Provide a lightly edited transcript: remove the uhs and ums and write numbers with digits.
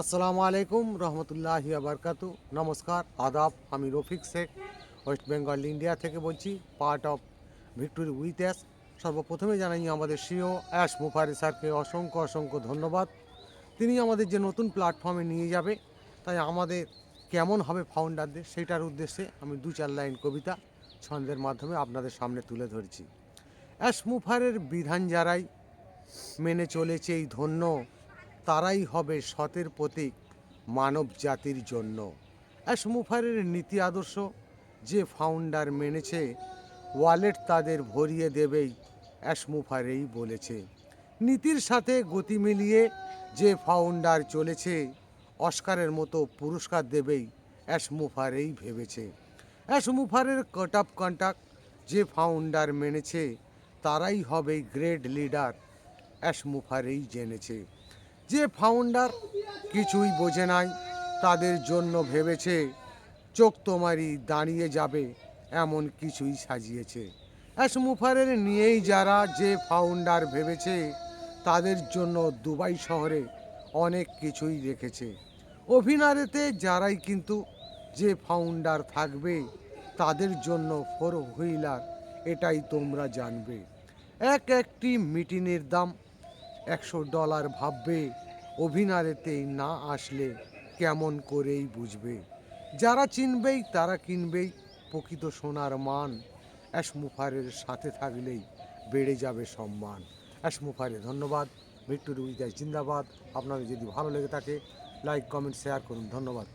আসসালামু আলাইকুম রহমতুল্লাহি বারকাতু। নমস্কার, আদাব। আমি রফিক শেখ, ওয়েস্ট বেঙ্গল ইন্ডিয়া থেকে বলছি, part of victory with ash. সর্বপ্রথমে জানাই আমাদের সিও অ্যাশ মুফারি স্যারকে অসংখ্য অসংখ্য ধন্যবাদ। তিনি আমাদের যে নতুন প্ল্যাটফর্মে নিয়ে যাবে, তাই আমাদের কেমন হবে ফাউন্ডারদের, সেটার উদ্দেশ্যে আমি 2-4 লাইন কবিতা ছন্দের মাধ্যমে আপনাদের সামনে তুলে ধরছি। অ্যাশ মুফারের বিধান যারাই মেনে চলেছে এই ধন্য, তারাই হবে সতের প্রতীক মানব জাতির জন্য। অ্যাশমুফারের নীতি আদর্শ যে ফাউন্ডার মেনেছে, ওয়ালেট তাদের ভরিয়ে দেবেই অ্যাশমুফারেই বলেছে। নীতির সাথে গতি মিলিয়ে যে ফাউন্ডার চলেছে, অস্কারের মতো পুরস্কার দেবেই অ্যাশমুফারেই ভেবেছে। অ্যাশমুফারের কট অফ কন্টাক্ট যে ফাউন্ডার মেনেছে, তারাই হবে গ্রেট লিডার অ্যাশমুফারেই জেনেছে। যে ফাউন্ডার কিছুই বোঝে নাই, তাদের জন্য ভেবেছে, চোখ তোমারই দাঁড়িয়ে যাবে এমন কিছুই সাজিয়েছে। অ্যাশমুফারের নিয়েই যারা যে ফাউন্ডার ভেবেছে, তাদের জন্য দুবাই শহরে অনেক কিছুই রেখেছে। অভিনয়েতে যারাই কিন্তু যে ফাউন্ডার থাকবে, তাদের জন্য 4 হুইলার এটাই তোমরা জানবে। একটি মিটিংয়ের দাম $100 ভাববে, অভিনয়েতে না আসলে কেমন করেই বুঝবে। যারা চিনবেই তারা কিনবেই প্রকৃত সোনার মান, অ্যাশমুফারের সাথে থাকলেই বেড়ে যাবে সম্মান। অ্যাশমুফারে ধন্যবাদ। ভিক্টোরি উইথ অ্যাশ জিন্দাবাদ। আপনাদের যদি ভালো লেগে থাকে, লাইক কমেন্ট শেয়ার করুন। ধন্যবাদ।